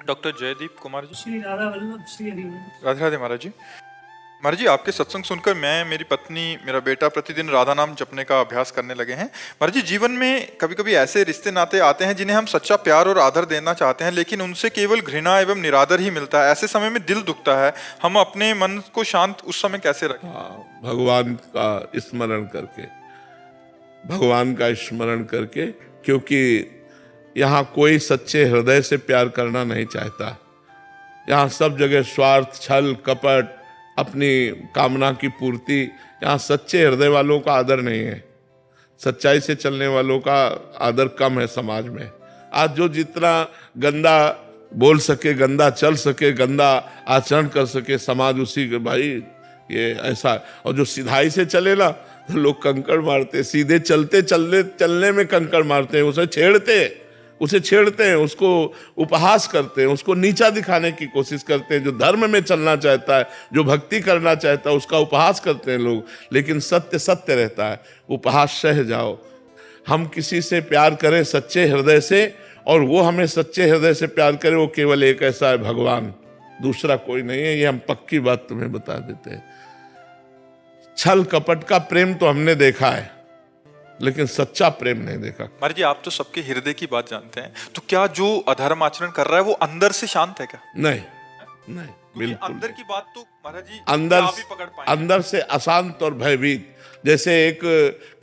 Doctor Jaideep Kumar ji. Shri Radha Vallabh Shri Harivansh. Radhe Radhe महाराज जी। महाराज जी, आपके सत्संग सुनकर मैं, मेरी पत्नी, मेरा बेटा प्रतिदिन राधा नाम जपने का अभ्यास करने लगे हैं। महाराज जी, जीवन में कभी कभी ऐसे रिश्ते नाते आते हैं जिन्हें हम सच्चा प्यार और आदर देना चाहते हैं, लेकिन उनसे केवल घृणा एवं निरादर ही मिलता है। ऐसे समय में दिल दुखता है। हम अपने मन को शांत उस समय कैसे रखें? भगवान का स्मरण करके, भगवान का स्मरण करके, क्योंकि यहाँ कोई सच्चे हृदय से प्यार करना नहीं चाहता। यहाँ सब जगह स्वार्थ, छल, कपट, अपनी कामना की पूर्ति। यहाँ सच्चे हृदय वालों का आदर नहीं है। सच्चाई से चलने वालों का आदर कम है समाज में। आज जो जितना गंदा बोल सके, गंदा चल सके, गंदा आचरण कर सके, समाज उसी के, भाई ये ऐसा। और जो सिधाई से चले ना, तो लोग कंकड़ मारते, सीधे चलते चलने में कंकड़ मारते हैं, उसे छेड़ते हैं, उसको उपहास करते हैं, उसको नीचा दिखाने की कोशिश करते हैं। जो धर्म में चलना चाहता है, जो भक्ति करना चाहता है, उसका उपहास करते हैं लोग। लेकिन सत्य सत्य रहता है। उपहास सह जाओ। हम किसी से प्यार करें सच्चे हृदय से, और वो हमें सच्चे हृदय से प्यार करे, वो केवल एक ऐसा है, भगवान, दूसरा कोई नहीं है। ये हम पक्की बात तुम्हें बता देते हैं। छल कपट का प्रेम तो हमने देखा है, लेकिन सच्चा प्रेम नहीं देखा। महाराज जी, आप तो सबके हृदय की बात जानते हैं, तो क्या जो अधर्म आचरण कर रहा है वो अंदर से शांत है क्या? नहीं, बिल्कुल अंदर की बात तो महाराज जी अंदर आप ही पकड़ पाएंगे। अंदर से अशांत और भयभीत। जैसे एक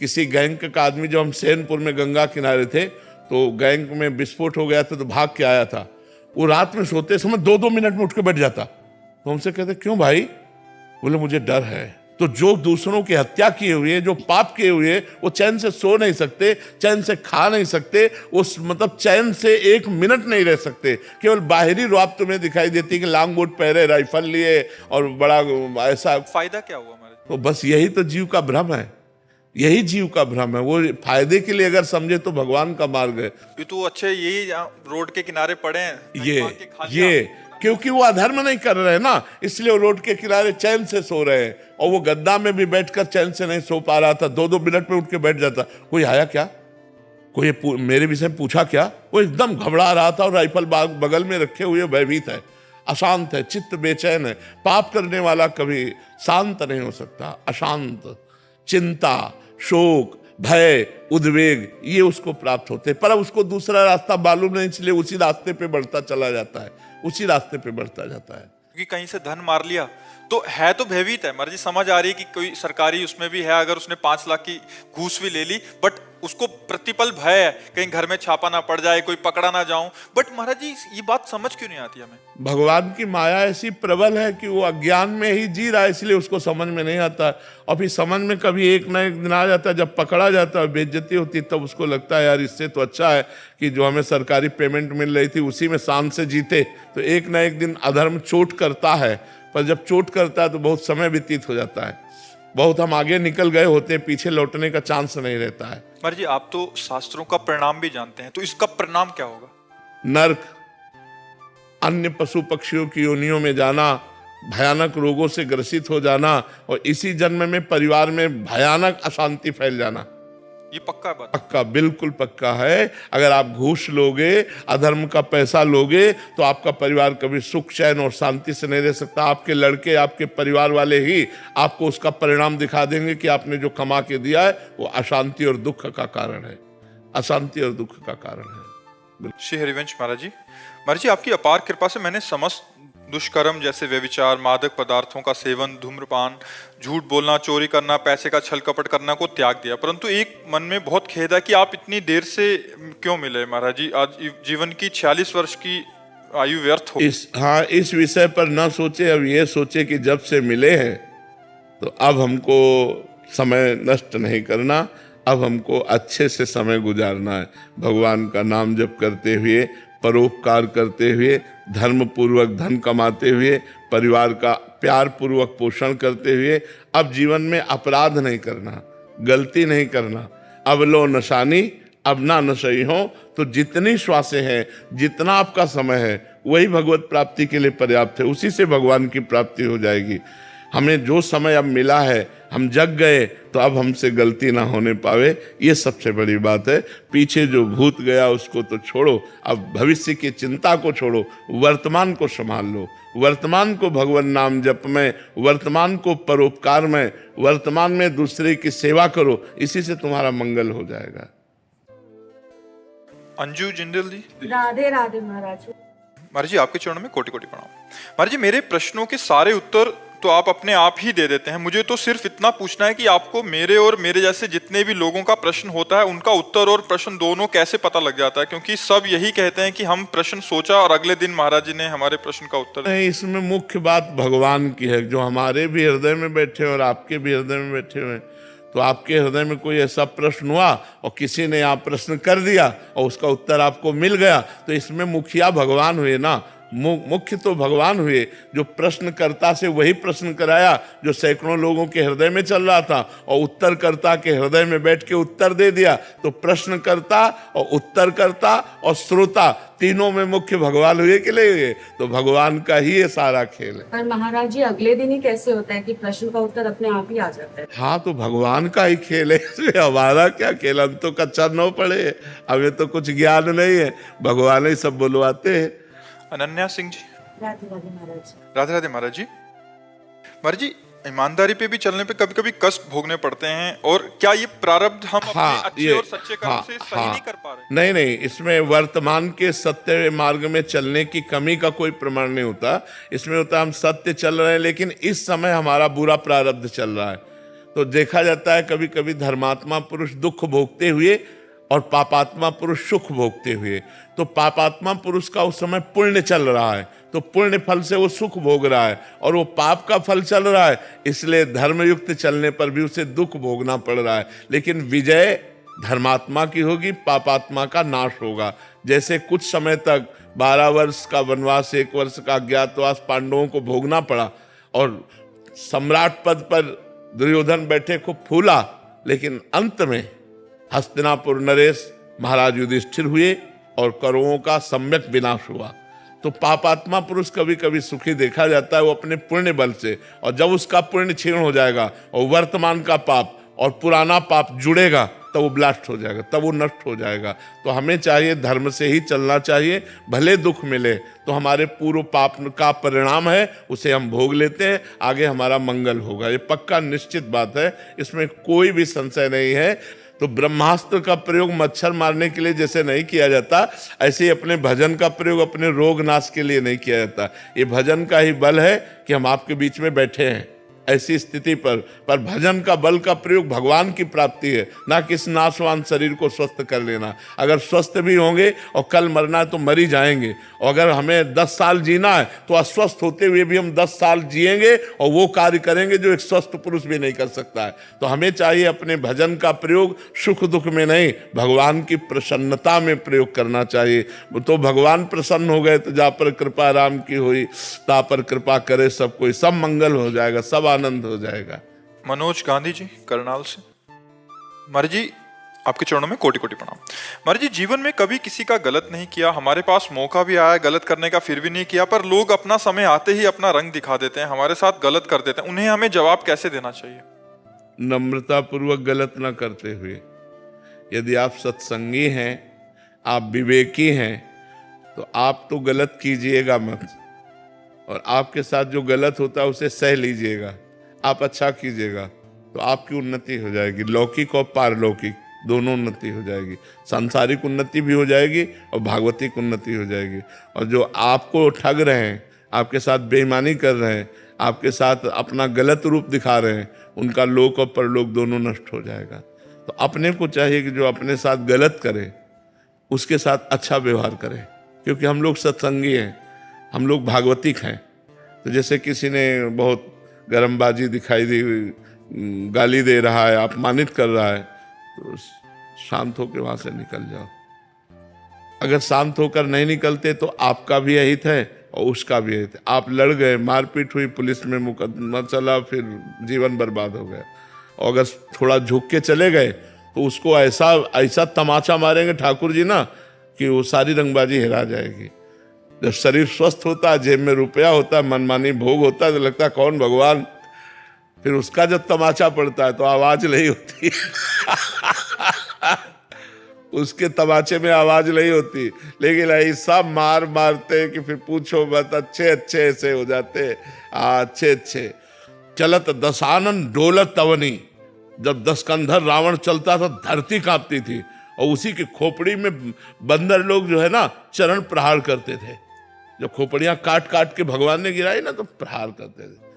किसी गैंग का आदमी, जो हम सैनपुर में गंगा किनारे थे, तो गैंग में विस्फोट हो गया था, तो भाग के आया था। वो रात में सोते समय 2-2 मिनट में उठ के बैठ जाता। तो हमसे कहते, क्यों भाई? बोले, मुझे डर है। तो जो दूसरों की हत्या किए हुए, जो पाप किए हुए, वो चैन से सो नहीं सकते, चैन से खा नहीं सकते, उस मतलब चैन से 1 मिनट नहीं रह सकते। केवल बाहरी रुआब तुम्हें दिखाई देती है कि लांग बूट पहरे, राइफल लिए और बड़ा ऐसा। फायदा क्या हुआ महाराज? तो बस यही तो जीव का भ्रम है, यही जीव का भ्रम है। वो फायदे के लिए अगर समझे तो भगवान का मार्ग है। ये तो अच्छे, यही रोड के किनारे पड़े हैं, ये क्योंकि वो अधर्म नहीं कर रहे हैं ना, इसलिए वो रोड के किनारे चैन से सो रहे हैं। और वो गद्दा में भी बैठकर चैन से नहीं सो पा रहा था, 2-2 मिनट में उठ के बैठ जाता। कोई आया क्या, कोई मेरे विषय में पूछा क्या? वो एकदम घबरा रहा था और राइफल बगल में रखे हुए भयभीत है, अशांत है, चित्त बेचैन है। पाप करने वाला कभी शांत नहीं हो सकता। अशांत, चिंता, शोक, भय, उद्वेग, ये उसको प्राप्त होते, पर उसको दूसरा रास्ता मालूम नहीं, इसलिए उसी रास्ते पे बढ़ता चला जाता है, उसी रास्ते पे बढ़ता जाता है। क्योंकि कहीं से धन मार लिया तो है, तो भयभीत है। मर्जी समझ आ रही है कि कोई सरकारी उसमें भी है, अगर उसने 5 लाख की घूस भी ले ली, बट उसको प्रतिपल भय है कहीं घर में छापा ना पड़ जाए, कोई पकड़ा ना जाऊं। बट महाराज जी, ये बात समझ क्यों नहीं आती हमें? भगवान की माया ऐसी प्रबल है कि वो अज्ञान में ही जी रहा है, इसलिए उसको समझ में नहीं आता। और फिर समझ में कभी एक ना एक दिन आ जाता है, जब पकड़ा जाता है, बेइज्जती होती है, तब उसको लगता है यार इससे तो अच्छा है कि जो हमें सरकारी पेमेंट मिल रही थी उसी में शान से जीते। तो एक ना एक दिन अधर्म चोट करता है, पर जब चोट करता है तो बहुत समय व्यतीत हो जाता है, बहुत हम आगे निकल गए होते हैं, पीछे लौटने का चांस नहीं रहता है। महाराज जी, आप तो शास्त्रों का परिणाम भी जानते हैं, तो इसका परिणाम क्या होगा? नरक, अन्य पशु पक्षियों की योनियों में जाना, भयानक रोगों से ग्रसित हो जाना, और इसी जन्म में परिवार में भयानक अशांति फैल जाना। ये पक्का बात? पक्का, बिल्कुल पक्का है। अगर आप घूस लोगे, अधर्म का पैसा लोगे, तो आपका परिवार कभी सुख, चैन और शांति से नहीं रह सकता। आपके लड़के, आपके परिवार वाले ही आपको उसका परिणाम दिखा देंगे कि आपने जो कमा के दिया है वो अशांति और दुख का कारण है, अशांति और दुख का कारण है। श्री हरिवंश महाराज जी, महाराज जी, आपकी अपार कृपा से मैंने समस्त दुष्कर्म जैसे व्यभिचार, मादक पदार्थों का सेवन, धूम्रपान, झूठ बोलना, चोरी करना, पैसे का छल कपट करना को त्याग दिया। परंतु एक मन में बहुत खेद है कि आप इतनी देर से क्यों मिले महाराज जी? आज जीवन की 46 वर्ष की आयु व्यर्थ हो। इस विषय पर न सोचे, अब ये सोचे कि जब से मिले हैं तो अब हमको समय नष्ट नहीं करना, अब हमको अच्छे से समय गुजारना है। भगवान का नाम जप करते हुए, परोपकार करते हुए, धर्म पूर्वक धन कमाते हुए, परिवार का प्यार पूर्वक पोषण करते हुए, अब जीवन में अपराध नहीं करना, गलती नहीं करना। अब लो नशानी, अब ना नशई हो। तो जितनी श्वासें हैं, जितना आपका समय है, वही भगवत प्राप्ति के लिए पर्याप्त है। उसी से भगवान की प्राप्ति हो जाएगी। हमें जो समय अब मिला है, हम जग गए तो अब हमसे गलती ना होने पावे, ये सबसे बड़ी बात है। पीछे जो भूत गया उसको तो छोड़ो, अब भविष्य की चिंता को छोड़ो, वर्तमान को संभाल लो। वर्तमान को भगवान नाम जप में, वर्तमान को परोपकार में, वर्तमान में दूसरे की सेवा करो, इसी से तुम्हारा मंगल हो जाएगा। अंजू जिंदल जी। राधे राधे महाराज। महाराज जी आपके चरणों में कोटि कोटि प्रणाम। महाराज जी मेरे प्रश्नों के सारे उत्तर तो आप अपने आप ही दे देते हैं, मुझे तो सिर्फ इतना पूछना है कि आपको मेरे और मेरे जैसे जितने भी लोगों का प्रश्न होता है उनका उत्तर और प्रश्न दोनों कैसे पता लग जाता है, क्योंकि सब यही कहते हैं कि हम प्रश्न सोचा और अगले दिन महाराज जी ने हमारे प्रश्न का उत्तर दिया। नहीं, इसमें मुख्य बात भगवान की है, जो हमारे भी हृदय में बैठे और आपके भी हृदय में बैठे हुए। तो आपके हृदय में कोई ऐसा प्रश्न हुआ और किसी ने आप प्रश्न कर दिया और उसका उत्तर आपको मिल गया, तो इसमें मुखिया भगवान हुए ना, मुख्य तो भगवान हुए। जो प्रश्नकर्ता से वही प्रश्न कराया जो सैकड़ों लोगों के हृदय में चल रहा था, और उत्तरकर्ता के हृदय में बैठ के उत्तर दे दिया। तो प्रश्नकर्ता और उत्तरकर्ता और श्रोता तीनों में मुख्य भगवान हुए कि नहीं हुए? तो भगवान का ही ये सारा खेल है। पर महाराज जी अगले दिन ही कैसे होता है कि प्रश्न का उत्तर अपने आप ही आ जाता है? हाँ, तो भगवान का ही खेल है, इसमें हमारा क्या खेल? हम तो कच्चा न पड़े, हमें तो कुछ ज्ञान नहीं है, भगवान ही सब बुलवाते हैं। अनन्या सिंह जी। राधे राधे महाराज। राधे राधे महाराज जी। महाराज जी ईमानदारी पे भी चलने पे कभी कभी कष्ट भोगने पड़ते हैं, और क्या ये प्रारब्ध हम अपने अच्छे और सच्चे कर्म से सही नहीं कर पा रहे? नहीं नहीं, इसमें वर्तमान के सत्य मार्ग में चलने की कमी का कोई प्रमाण नहीं होता। इसमें होता हम सत्य चल रहे हैं, लेकिन इस समय हमारा बुरा प्रारब्ध चल रहा है। तो देखा जाता है कभी कभी धर्मात्मा पुरुष दुख भोगते हुए और पापात्मा पुरुष सुख भोगते हुए। तो पापात्मा पुरुष का उस समय पुण्य चल रहा है, तो पुण्य फल से वो सुख भोग रहा है, और वो पाप का फल चल रहा है, इसलिए धर्मयुक्त चलने पर भी उसे दुख भोगना पड़ रहा है। लेकिन विजय धर्मात्मा की होगी, पापात्मा का नाश होगा। जैसे कुछ समय तक 12 वर्ष का वनवास, 1 वर्ष का अज्ञातवास पांडवों को भोगना पड़ा, और सम्राट पद पर दुर्योधन बैठे खूब फूला, लेकिन अंत में हस्तिनापुर नरेश महाराज युधिष्ठिर हुए और कौरवों का सम्यक विनाश हुआ। तो पापात्मा पुरुष कभी कभी सुखी देखा जाता है वो अपने पुण्य बल से, और जब उसका पुण्य क्षीण हो जाएगा और वर्तमान का पाप और पुराना पाप जुड़ेगा तब वो ब्लास्ट हो जाएगा, तब वो नष्ट हो जाएगा। तो हमें चाहिए धर्म से ही चलना चाहिए, भले दुख मिले तो हमारे पूर्व पाप का परिणाम है, उसे हम भोग लेते हैं, आगे हमारा मंगल होगा। ये पक्का निश्चित बात है, इसमें कोई भी संशय नहीं है। तो ब्रह्मास्त्र का प्रयोग मच्छर मारने के लिए जैसे नहीं किया जाता, ऐसे ही अपने भजन का प्रयोग अपने रोग नाश के लिए नहीं किया जाता। ये भजन का ही बल है कि हम आपके बीच में बैठे हैं ऐसी स्थिति पर भजन का बल का प्रयोग भगवान की प्राप्ति है, ना कि इस नाशवान शरीर को स्वस्थ कर लेना। अगर स्वस्थ भी होंगे और कल मरना है तो मर ही जाएंगे, और अगर हमें 10 साल जीना है तो अस्वस्थ होते हुए भी हम 10 साल जिएंगे और वो कार्य करेंगे जो एक स्वस्थ पुरुष भी नहीं कर सकता है। तो हमें चाहिए अपने भजन का प्रयोग सुख दुख में नहीं, भगवान की प्रसन्नता में प्रयोग करना चाहिए। तो भगवान प्रसन्न हो गए तो जा पर कृपा राम की हुई, ता पर कृपा करे सब कोई, सब मंगल हो जाएगा, सब आनंद हो जाएगा। मनोज गांधी जी करनाल से। महाराज जी आपके चरणों में कोटि कोटि प्रणाम। महाराज जी जीवन में कभी किसी का गलत नहीं किया, हमारे पास मौका भी आया गलत करने का, फिर भी नहीं किया, पर लोग अपना समय आते ही अपना रंग दिखा देते हैं, हमारे साथ गलत कर देते हैं, उन्हें हमें जवाब कैसे देना चाहिए? नम्रता पूर्वक गलत ना करते हुए। यदि आप सत्संगी हैं, आप विवेकी हैं, तो आप तो गलत कीजिएगा मत, और आपके साथ जो गलत होता है उसे सह लीजिएगा। आप अच्छा कीजिएगा तो आपकी उन्नति हो जाएगी, लौकिक और पारलौकिक दोनों उन्नति हो जाएगी। सांसारिक उन्नति भी हो जाएगी और भागवतिक उन्नति हो जाएगी। और जो आपको ठग रहे हैं, आपके साथ बेईमानी कर रहे हैं, आपके साथ अपना गलत रूप दिखा रहे हैं, उनका लोक और परलोक दोनों नष्ट हो जाएगा। तो अपने को चाहिए कि जो अपने साथ गलत करे उसके साथ अच्छा व्यवहार करें, क्योंकि हम लोग सत्संगी हैं, हम लोग भागवतिक हैं। तो जैसे किसी ने बहुत गरमबाजी दिखाई दी, गाली दे रहा है, अपमानित कर रहा है, तो शांत होकर वहां से निकल जाओ। अगर शांत होकर नहीं निकलते तो आपका भी अहित है और उसका भी अहित है। आप लड़ गए, मारपीट हुई, पुलिस में मुकदमा चला, फिर जीवन बर्बाद हो गया। और अगर थोड़ा झुक के चले गए तो उसको ऐसा ऐसा तमाचा मारेंगे ठाकुर जी ना कि वो सारी रंगबाजी हिरा जाएगी। जब शरीर स्वस्थ होता है, जेब में रुपया होता है, मनमानी भोग होता है, तो लगता है कौन भगवान, फिर उसका जब तमाचा पड़ता है तो आवाज नहीं होती उसके तमाचे में आवाज नहीं होती, लेकिन ऐसा मार मारते कि फिर पूछो मत, अच्छे अच्छे ऐसे हो जाते, अच्छे अच्छे। चलत दशानन डोलत तवनी, जब 10 कंधर रावण चलता था धरती कांपती थी, और उसी की खोपड़ी में बंदर लोग जो है ना चरण प्रहार करते थे। जब खोपड़ियां काट काट के भगवान ने गिराई ना तो प्रहार करते थे।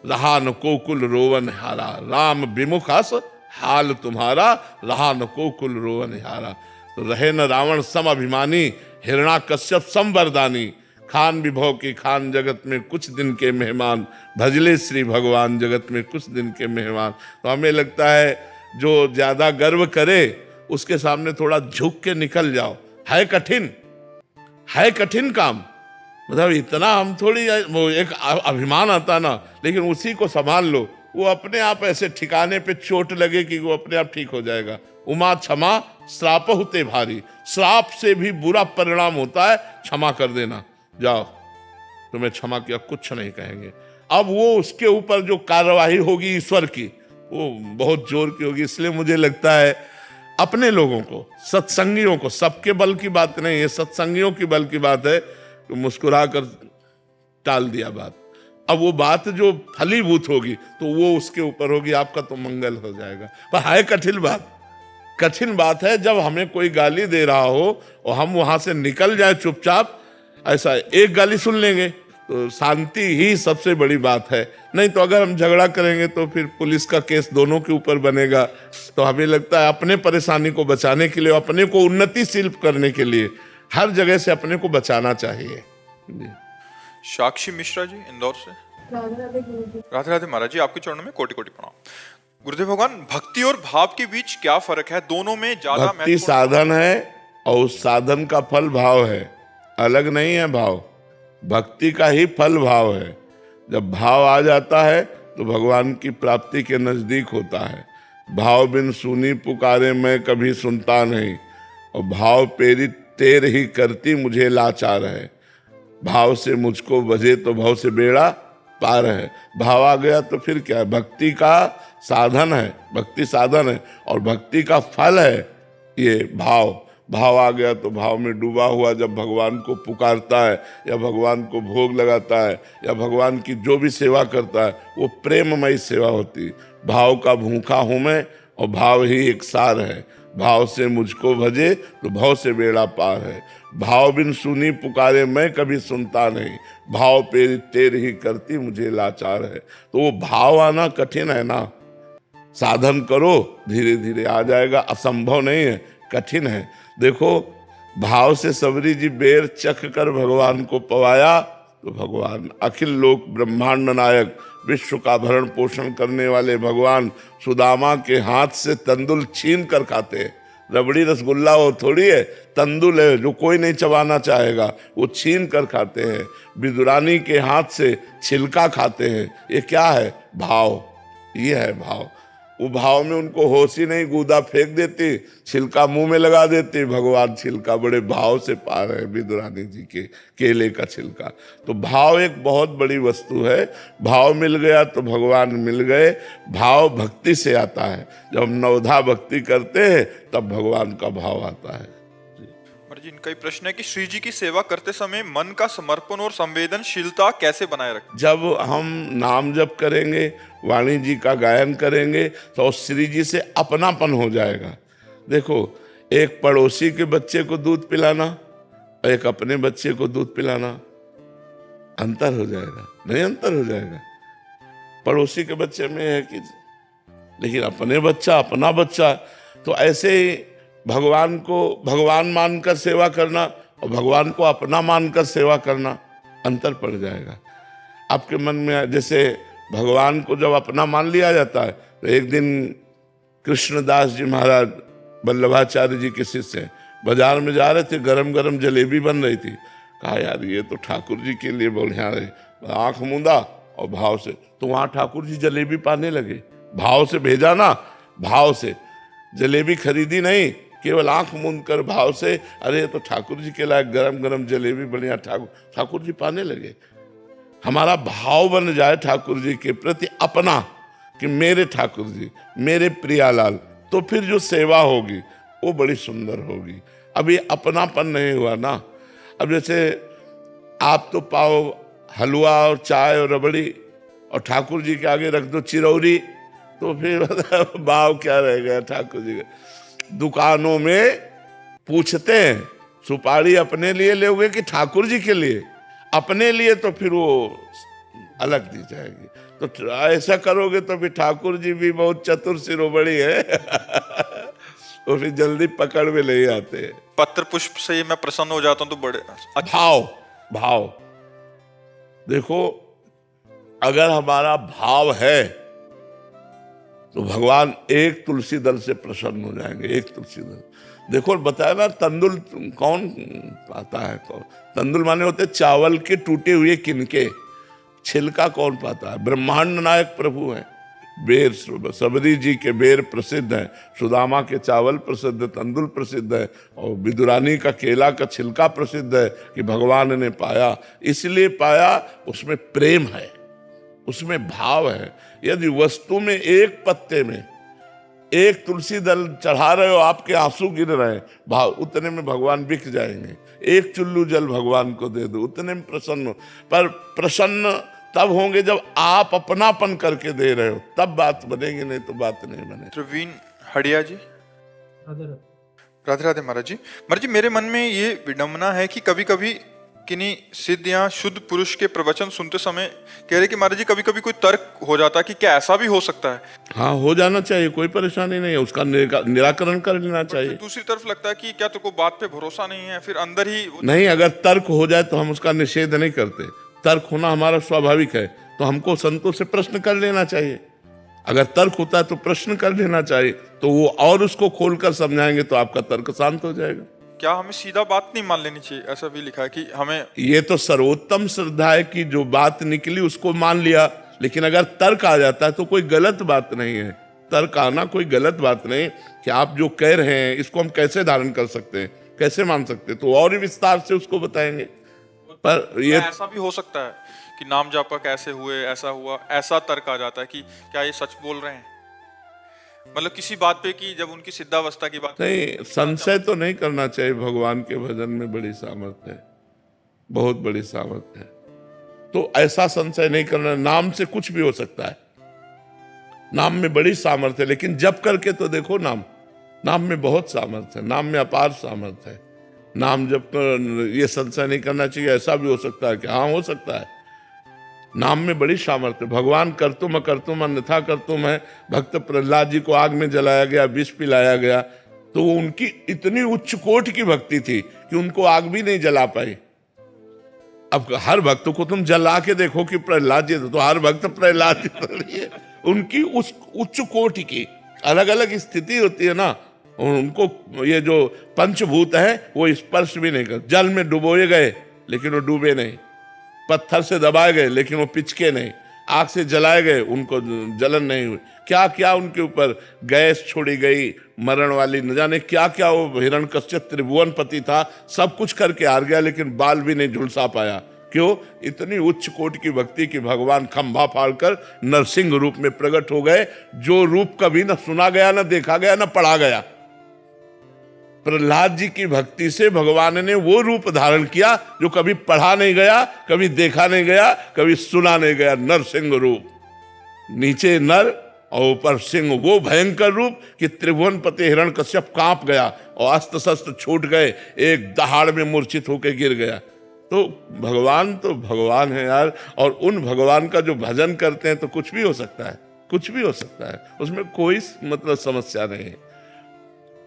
रहा न कोकुल रोवन हारा, राम विमुखास हाल तुम्हारा, रहा न कोकुल रोवन हारा। तो रहे न रावण सम अभिमानी, हिरणा कश्यप सम वरदानी, खान विभव की खान जगत में कुछ दिन के मेहमान, भजले श्री भगवान जगत में कुछ दिन के मेहमान। तो हमें लगता है जो ज्यादा गर्व करे उसके सामने थोड़ा झुक के निकल जाओ। है कठिन काम, मतलब इतना हम थोड़ी, वो एक अभिमान आता ना, लेकिन उसी को संभाल लो, वो अपने आप ऐसे ठिकाने पे चोट लगे कि वो अपने आप ठीक हो जाएगा। उमा क्षमा श्राप होते भारी, श्राप से भी बुरा परिणाम होता है क्षमा कर देना। जाओ, तुम्हें क्षमा किया, कुछ नहीं कहेंगे। अब वो उसके ऊपर जो कार्यवाही होगी ईश्वर की, वो बहुत जोर की होगी। इसलिए मुझे लगता है अपने लोगों को, सत्संगियों को, सबके बल की बात नहीं है, सत्संगियों की बल की बात है, तो मुस्कुरा कर टाल दिया बात। अब वो बात जो फलीभूत होगी तो वो उसके ऊपर होगी, आपका तो मंगल हो जाएगा। पर है कठिन बात है जब हमें कोई गाली दे रहा हो और हम वहां से निकल जाए चुपचाप। ऐसा एक गाली सुन लेंगे तो शांति ही सबसे बड़ी बात है, नहीं तो अगर हम झगड़ा करेंगे तो फिर पुलिस का केस दोनों के ऊपर बनेगा। तो हमें लगता है अपने परेशानी को बचाने के लिए, अपने को उन्नतिशील करने के लिए हर जगह से अपने को बचाना चाहिए। जी। साक्षी मिश्रा जी इंदौर से। राधे राधे महाराज जी, आपके चरणों में कोटि कोटि प्रणाम। गुरुदेव भगवान, भक्ति और भाव के बीच क्या फर्क है? दोनों में ज्यादा भक्ति साधन है और उस साधन का फल भाव है, अलग नहीं है। भाव भक्ति का ही फल भाव है। जब भाव आ जाता है तो भगवान की प्राप्ति के नजदीक होता है। भाव बिन सुनी पुकारे मैं कभी सुनता नहीं, और भाव पेरी तेर ही करती मुझे लाचार है। भाव से मुझको बजे तो भाव से बेड़ा पार है। भाव आ गया तो फिर क्या है? भक्ति का साधन है, भक्ति साधन है, और भक्ति का फल है ये भाव। भाव आ गया तो भाव में डूबा हुआ जब भगवान को पुकारता है या भगवान को भोग लगाता है या भगवान की जो भी सेवा करता है वो प्रेममयी सेवा होती। भाव का भूखा हूं मैं और भाव ही एक सार है। भाव से मुझको भजे तो भाव से बेड़ा पार है। भाव बिन सुनी पुकारे मैं कभी सुनता नहीं, भाव पे तेर ही करती मुझे लाचार है। तो वो भाव आना कठिन है ना, साधन करो धीरे धीरे आ जाएगा। असंभव नहीं है, कठिन है। देखो, भाव से सबरी जी बेर चख कर भगवान को पवाया तो भगवान अखिल लोक ब्रह्मांड नायक, विश्व का भरण पोषण करने वाले भगवान सुदामा के हाथ से तंदुल छीन कर खाते हैं। रबड़ी रसगुल्ला वो थोड़ी है, तंदुल है जो कोई नहीं चबाना चाहेगा, वो छीन कर खाते हैं। विदुरानी के हाथ से छिलका खाते हैं। ये क्या है? भाव। ये है भाव। वो भाव में उनको होश ही नहीं, गूदा फेंक देती, छिलका मुंह में लगा देती। भगवान छिलका बड़े भाव से पा रहे हैं, विदुरानी जी के केले का छिलका। तो भाव एक बहुत बड़ी वस्तु है। भाव मिल गया तो भगवान मिल गए। भाव भक्ति से आता है। जब हम नवधा भक्ति करते हैं तब भगवान का भाव आता है। जी, इनका ही प्रश्न है कि श्री जी की सेवा करते समय मन का समर्पण और संवेदनशीलता कैसे बनाए रखें? जब हम नाम जप करेंगे, वाणी जी का गायन करेंगे तो श्री जी से अपनापन हो जाएगा। देखो, एक पड़ोसी के बच्चे को दूध पिलाना और एक अपने बच्चे को दूध पिलाना, अंतर हो जाएगा? नहीं, अंतर हो जाएगा। पड़ोसी के बच्चे में है कि, लेकिन अपने बच्चा, अपना बच्चा, तो ऐसे ही भगवान को भगवान मानकर सेवा करना और भगवान को अपना मानकर सेवा करना, अंतर पड़ जाएगा आपके मन में। जैसे भगवान को जब अपना मान लिया जाता है तो एक दिन कृष्णदास जी महाराज वल्लभाचार्य जी के शिष्य बाजार में जा रहे थे, गरम गरम जलेबी बन रही थी। कहा यार ये तो ठाकुर जी के लिए बढ़िया है। आंख मूंदा और भाव से, तो वहां ठाकुर जी जलेबी पाने लगे। भाव से भेजा ना, भाव से जलेबी खरीदी नहीं, केवल आंख मूंद कर भाव से, अरे तो ठाकुर जी के लायक गरम गरम जलेबी बढ़िया, ठाकुर जी पाने लगे। हमारा भाव बन जाए ठाकुर जी के प्रति अपना, कि मेरे ठाकुर जी, मेरे प्रियालाल, तो फिर जो सेवा होगी वो बड़ी सुंदर होगी। अब ये अपनापन नहीं हुआ ना। अब जैसे आप तो पाओ हलवा और चाय और रबड़ी और ठाकुर जी के आगे रख दो चिरौरी, तो फिर भाव क्या रह गया ठाकुर जी का। दुकानों में पूछते हैं सुपारी अपने लिए लोगे कि ठाकुर जी के लिए? अपने लिए तो फिर वो अलग दी जाएगी। तो ऐसा करोगे तो फिर ठाकुर जी भी बहुत चतुर शिरोमणि है वो फिर जल्दी पकड़ में नहीं आते। पत्र पुष्प से मैं प्रसन्न हो जाता हूँ तो बड़े भाव, भाव देखो, अगर हमारा भाव है तो भगवान एक तुलसी दल से प्रसन्न हो जाएंगे। एक तुलसी दल, देखो बताया ना, तंदुल कौन पाता है? कौन? तंदुल माने होते चावल के टूटे हुए किनके, छिलका कौन पाता है? ब्रह्मांड नायक प्रभु है। बेर, सबरी जी के बेर प्रसिद्ध है, सुदामा के चावल प्रसिद्ध है, तंदुल प्रसिद्ध है, और विदुरानी का केला का छिलका प्रसिद्ध है कि भगवान ने पाया। इसलिए पाया, उसमें प्रेम है, उसमें भाव है। यदि वस्तु में एक पत्ते में एक तुलसी दल चढ़ा रहे हो, आपके आंसू गिर रहे हैं, भाव उतने में भगवान बिक जाएंगे। एक चुल्लू जल भगवान को दे दो, उतने में प्रसन्न हो। पर प्रसन्न तब होंगे जब आप अपनापन करके दे रहे हो, तब बात बनेगी, नहीं तो बात नहीं बने। प्रवीण हड़िया जी, राधे राधे महाराज जी। महाराज जी, मेरे मन में ये विडंबना है कि कभी कभी किन्हीं सिद्ध या शुद्ध पुरुष के प्रवचन सुनते समय कह रहे कि महाराज जी कभी कभी कोई तर्क हो जाता है कि क्या ऐसा भी हो सकता है? हाँ, हो जाना चाहिए, कोई परेशानी नहीं है, उसका निराकरण कर लेना चाहिए। दूसरी तरफ लगता है कि क्या तो को बात पे भरोसा नहीं है, फिर अंदर ही नहीं, अगर तर्क हो जाए तो हम उसका निषेध नहीं करते। तर्क होना हमारा स्वाभाविक है, तो हमको संतों से प्रश्न कर लेना चाहिए। अगर तर्क होता है तो प्रश्न कर लेना चाहिए, तो वो और उसको खोलकर समझाएंगे तो आपका तर्क शांत हो जाएगा। क्या हमें सीधा बात नहीं मान लेनी चाहिए? ऐसा भी लिखा है कि हमें, ये तो सर्वोत्तम श्रद्धा है कि जो बात निकली उसको मान लिया, लेकिन अगर तर्क आ जाता है तो कोई गलत बात नहीं है। तर्क आना कोई गलत बात नहीं कि आप जो कह रहे हैं इसको हम कैसे धारण कर सकते हैं, कैसे मान सकते हैं, तो और ही विस्तार से उसको बताएंगे। पर ये ऐसा भी हो सकता है कि नाम जापक ऐसे हुए, ऐसा हुआ, ऐसा तर्क आ जाता है कि क्या ये सच बोल रहे हैं, मतलब किसी बात पे कि जब उनकी सिद्धावस्था की बात। नहीं, संशय तो नहीं करना चाहिए। भगवान के भजन में बड़ी सामर्थ्य है, बहुत बड़ी सामर्थ्य है, तो ऐसा संशय नहीं करना। नाम से कुछ भी हो सकता है, नाम में बड़ी सामर्थ्य है, लेकिन जप करके तो देखो, नाम में बहुत सामर्थ्य है, नाम में अपार सामर्थ्य है। नाम जप कर ये संशय नहीं करना चाहिए ऐसा भी हो सकता है कि हाँ, हो सकता है। नाम में बड़ी सामर्थ्य। भगवान करतुम अकर्तुम अन्यथा करतुम है। भक्त प्रहलाद जी को आग में जलाया गया, विष पिलाया गया, तो वो उनकी इतनी उच्च कोटि की भक्ति थी कि उनको आग भी नहीं जला पाई। अब हर भक्त को तुम जला के देखो कि प्रहलाद जी, तो हर भक्त प्रहलाद जी तो नहीं है। उनकी उस उच्च कोटि की अलग अलग स्थिति होती है ना। उनको ये जो पंचभूत है वो स्पर्श भी नहीं कर। जल में डुबोए गए लेकिन वो डूबे नहीं, पत्थर से दबाए गए लेकिन वो पिचके नहीं, आग से जलाए गए उनको जलन नहीं हुई। क्या क्या उनके ऊपर गैस छोड़ी गई मरण वाली, न जाने क्या क्या। वो हिरण्यकश्यप त्रिभुवनपति था, सब कुछ करके हार गया, लेकिन बाल भी नहीं झुलसा पाया। क्यों? इतनी उच्च कोटि की भक्ति की भगवान खंभा फाड़कर नरसिंह रूप में प्रकट हो गए, जो रूप कभी न सुना गया, न देखा गया, न पढ़ा गया। प्रहलाद जी की भक्ति से भगवान ने वो रूप धारण किया जो कभी पढ़ा नहीं गया, कभी देखा नहीं गया, कभी सुना नहीं गया। नरसिंह रूप, नीचे नर और ऊपर सिंह, वो भयंकर रूप कि त्रिभुवनपति हिरण्यकश्यप कांप गया और अस्त्र शस्त्र छूट गए, एक दहाड़ में मूर्छित होकर गिर गया। तो भगवान है यार। और उन भगवान का जो भजन करते हैं तो कुछ भी हो सकता है, कुछ भी हो सकता है, उसमें कोई मतलब समस्या नहीं है।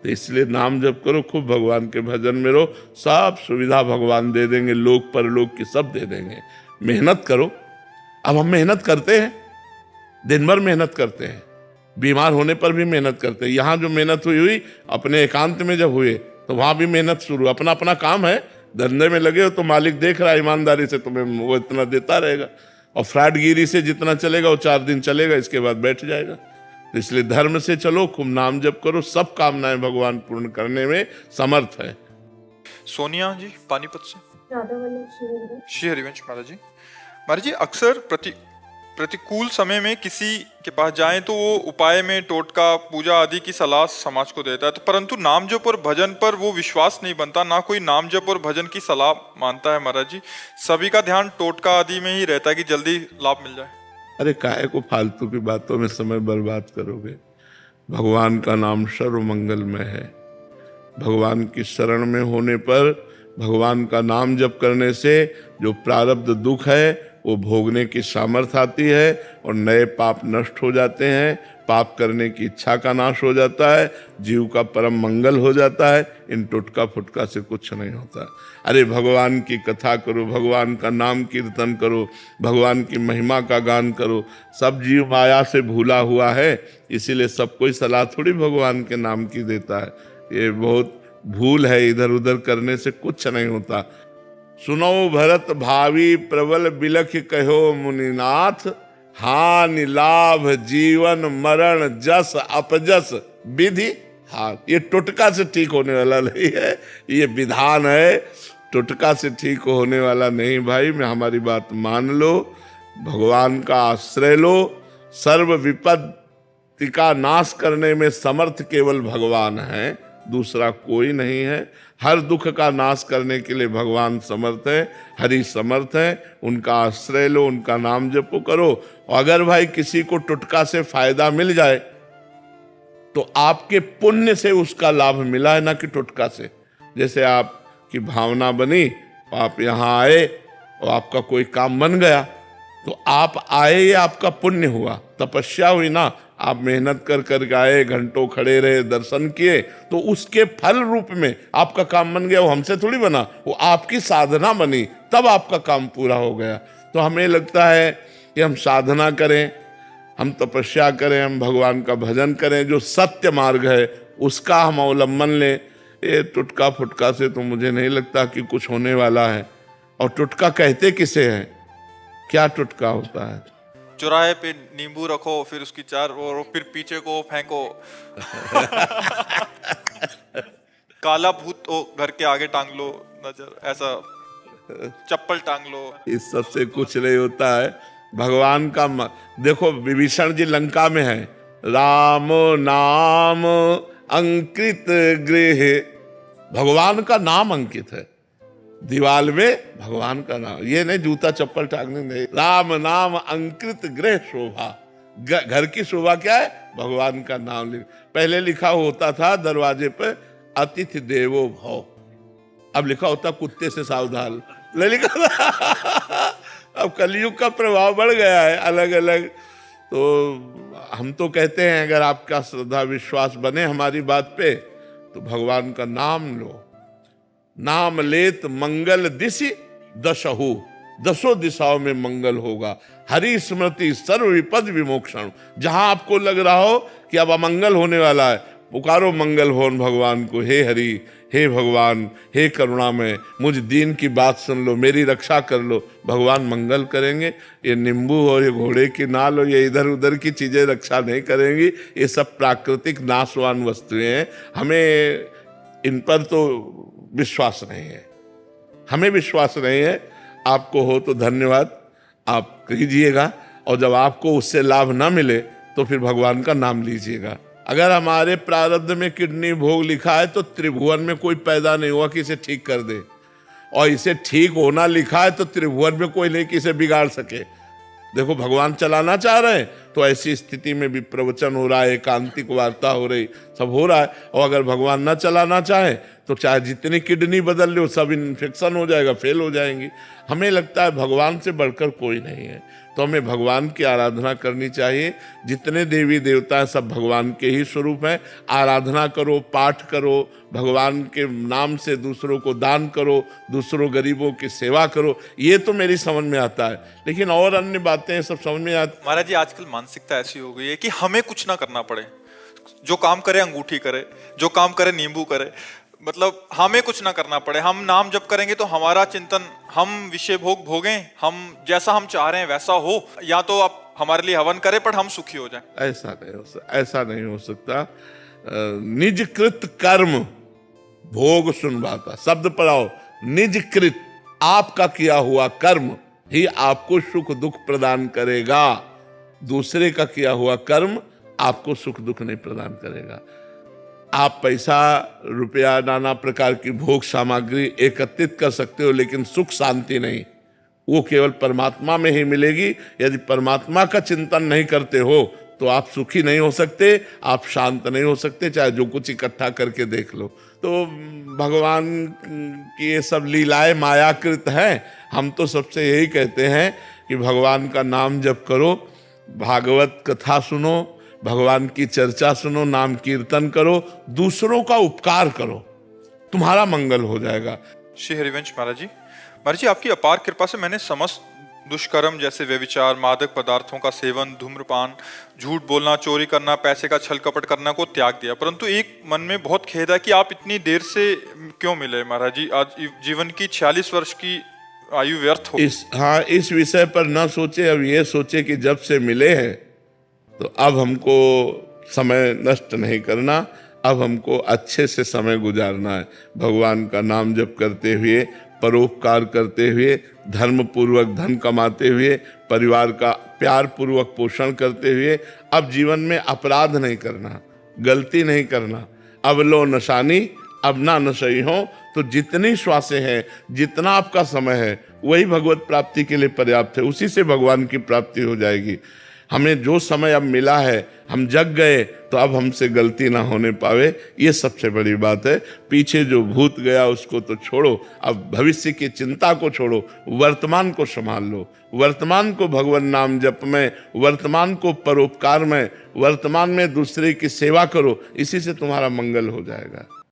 तो इसलिए नाम जप करो, खूब भगवान के भजन में रहो, सब सुविधा भगवान दे देंगे, लोक परलोक की सब दे देंगे। मेहनत करो। अब हम मेहनत करते हैं, दिन भर मेहनत करते हैं, बीमार होने पर भी मेहनत करते हैं। यहाँ जो मेहनत हुई अपने एकांत में जब हुए तो वहां भी मेहनत शुरू। अपना अपना काम है, धंधे में लगे हो तो मालिक देख रहा है ईमानदारी से, तुम्हें वो इतना देता रहेगा। और फ्रॉडगिरी से जितना चलेगा वो 4 दिन चलेगा, इसके बाद बैठ जाएगा। तो इसलिए धर्म से चलो, खूब नाम जप करो, सब कामनाएं भगवान पूर्ण करने में समर्थ है। सोनिया जी पानीपत से। राधा वल्लभ श्री श्री हरिवंश महाराज जी। महाराज जी, अक्सर प्रतिकूल समय में किसी के पास जाएं तो वो उपाय में टोटका पूजा आदि की सलाह समाज को देता है, तो परंतु नाम जप और भजन पर वो विश्वास नहीं बनता, ना कोई नाम जप और भजन की सलाह मानता है। महाराज जी, सभी का ध्यान टोटका आदि में ही रहता है कि जल्दी लाभ मिल जाए। अरे काहे को फालतू की बातों में समय बर्बाद करोगे। भगवान का नाम सर्व मंगलमय है। भगवान की शरण में होने पर, भगवान का नाम जप करने से जो प्रारब्ध दुख है वो भोगने की सामर्थ्य आती है और नए पाप नष्ट हो जाते हैं, पाप करने की इच्छा का नाश हो जाता है, जीव का परम मंगल हो जाता है। इन टुटका फुटका से कुछ नहीं होता। अरे भगवान की कथा करो, भगवान का नाम कीर्तन करो, भगवान की महिमा का गान करो। सब जीव माया से भूला हुआ है, इसीलिए सब कोई सलाह थोड़ी भगवान के नाम की देता है। ये बहुत भूल है, इधर उधर करने से कुछ नहीं होता। सुनो भरत भावी प्रबल बिलख कहो मुनिनाथ, हानि लाभ जीवन मरण जस अपजस विधि हाथ। ये टुटका से ठीक होने वाला नहीं है, ये विधान है, टुटका से ठीक होने वाला नहीं। भाई मैं हमारी बात मान लो, भगवान का आश्रय लो। सर्व विपत्ति का नाश करने में समर्थ केवल भगवान है, दूसरा कोई नहीं है। हर दुख का नाश करने के लिए भगवान समर्थ है, हरि समर्थ है। उनका आश्रय लो, उनका नाम जपो करो। अगर भाई किसी को टुटका से फायदा मिल जाए तो आपके पुण्य से उसका लाभ मिला है, ना कि टुटका से। जैसे आपकी भावना बनी, आप यहाँ आए और आपका कोई काम बन गया, तो आप आए, ये आपका पुण्य हुआ, तपस्या हुई ना। आप मेहनत कर कर आए, घंटों खड़े रहे, दर्शन किए, तो उसके फल रूप में आपका काम बन गया। वो हमसे थोड़ी बना, वो आपकी साधना बनी, तब आपका काम पूरा हो गया। तो हमें लगता है कि हम साधना करें, हम तपस्या करें, हम भगवान का भजन करें, जो सत्य मार्ग है उसका हम अवलंबन लें। ये टुटका फुटका से तो मुझे नहीं लगता कि कुछ होने वाला है। और टुटका कहते किसे हैं, क्या टुटका होता है? चौराहे पे नींबू रखो, फिर उसकी चार और फिर पीछे को फेंको। काला भूत हो घर के आगे टांग लो, नजर ऐसा चप्पल टांग लो। इस सब से कुछ नहीं होता है। भगवान का देखो, विभीषण जी लंका में है, राम नाम अंकित गृह, भगवान का नाम अंकित है दीवाल में, भगवान का नाम। ये नहीं जूता चप्पल टांगने नहीं, राम नाम अंकित गृह शोभा। घर की शोभा क्या है? भगवान का नाम पहले लिखा होता था दरवाजे पे, अतिथि देवो भव। अब लिखा होता कुत्ते से सावधान, लिखा था। अब कलयुग का प्रभाव बढ़ गया है अलग अलग। तो हम तो कहते हैं अगर आपका श्रद्धा विश्वास बने हमारी बात पे, तो भगवान का नाम लो। नाम लेत मंगल दिशि दशहु, दसों दिशाओं में मंगल होगा। हरि स्मृति सर्व विपद विमोक्षण। जहां आपको लग रहा हो कि अब अमंगल होने वाला है, पुकारो मंगल भवन भगवान को, हे हरि, हे भगवान, हे करुणामय, मुझ दीन की बात सुन लो, मेरी रक्षा कर लो, भगवान मंगल करेंगे। ये नींबू और ये घोड़े की नाल और ये इधर उधर की चीजें रक्षा नहीं करेंगी। ये सब प्राकृतिक नाशवान वस्तुएं हैं, हमें इन पर तो विश्वास नहीं है, हमें विश्वास नहीं है। आपको हो तो धन्यवाद, आप कीजिएगा, और जब आपको उससे लाभ ना मिले तो फिर भगवान का नाम लीजिएगा। अगर हमारे प्रारब्ध में किडनी भोग लिखा है तो त्रिभुवन में कोई पैदा नहीं हुआ कि इसे ठीक कर दे, और इसे ठीक होना लिखा है तो त्रिभुवन में कोई नहीं कि इसे बिगाड़ सके। देखो भगवान चलाना चाह रहे हैं तो ऐसी स्थिति में भी प्रवचन हो रहा है, एकांतिक वार्ता हो रही, सब हो रहा है। और अगर भगवान ना चलाना चाहे तो चाहे जितनी किडनी बदल लो, सब इन्फेक्शन हो जाएगा, फेल हो जाएंगी। हमें लगता है भगवान से बढ़कर कोई नहीं है, तो हमें भगवान की आराधना करनी चाहिए। जितने देवी देवता हैं सब भगवान के ही स्वरूप हैं। आराधना करो, पाठ करो, भगवान के नाम से दूसरों को दान करो, दूसरों गरीबों की सेवा करो। ये तो मेरी समझ में आता है, लेकिन और अन्य बातें सब समझ में आती। महाराज जी, आजकल मानसिकता ऐसी हो गई है कि हमें कुछ ना करना पड़े, जो काम करे अंगूठी करे, जो काम करे नींबू करे, मतलब हमें कुछ ना करना पड़े। हम नाम जप करेंगे तो हमारा चिंतन, हम विषय भोग भोगें, हम जैसा हम चाह रहे हैं वैसा हो, या तो आप हमारे लिए हवन करें पर हम सुखी हो जाएं। ऐसा नहीं हो सकता। निज कृत कर्म भोग सुनवाता, शब्द पढ़ाओ, निज कृत, आपका किया हुआ कर्म ही आपको सुख दुख प्रदान करेगा। दूसरे का किया हुआ कर्म आपको सुख दुख नहीं प्रदान करेगा। आप पैसा रुपया नाना प्रकार की भोग सामग्री एकत्रित कर सकते हो, लेकिन सुख शांति नहीं, वो केवल परमात्मा में ही मिलेगी। यदि परमात्मा का चिंतन नहीं करते हो तो आप सुखी नहीं हो सकते, आप शांत नहीं हो सकते, चाहे जो कुछ इकट्ठा करके देख लो। तो भगवान की ये सब लीलाएं मायाकृत हैं। हम तो सबसे यही कहते हैं कि भगवान का नाम जप करो, भागवत कथा सुनो, भगवान की चर्चा सुनो, नाम कीर्तन करो, दूसरों का उपकार करो, तुम्हारा मंगल हो जाएगा। श्री हरिवंश महाराज जी आपकी अपार कृपा से मैंने समस्त दुष्कर्म जैसे व्यभिचार, मादक पदार्थों का सेवन, धूम्रपान, झूठ बोलना, चोरी करना, पैसे का छल कपट करना को त्याग दिया। परंतु एक मन में बहुत खेद है कि आप इतनी देर से क्यों मिले महाराज जी? आज जीवन की 46 वर्ष की आयु व्यर्थ हो। इस विषय पर न सोचे, अब ये सोचे कि जब से मिले हैं तो अब हमको समय नष्ट नहीं करना, अब हमको अच्छे से समय गुजारना है। भगवान का नाम जप करते हुए, परोपकार करते हुए, धर्म पूर्वक धन कमाते हुए, परिवार का प्यार पूर्वक पोषण करते हुए, अब जीवन में अपराध नहीं करना, गलती नहीं करना। अब लो नशानी अब ना नशई हो। तो जितनी श्वासें हैं, जितना आपका समय है, वही भगवत प्राप्ति के लिए पर्याप्त है, उसी से भगवान की प्राप्ति हो जाएगी। हमें जो समय अब मिला है, हम जग गए तो अब हमसे गलती ना होने पावे, ये सबसे बड़ी बात है। पीछे जो भूत गया उसको तो छोड़ो, अब भविष्य की चिंता को छोड़ो, वर्तमान को संभाल लो। वर्तमान को भगवान नाम जप में, वर्तमान को परोपकार में, वर्तमान में दूसरे की सेवा करो, इसी से तुम्हारा मंगल हो जाएगा।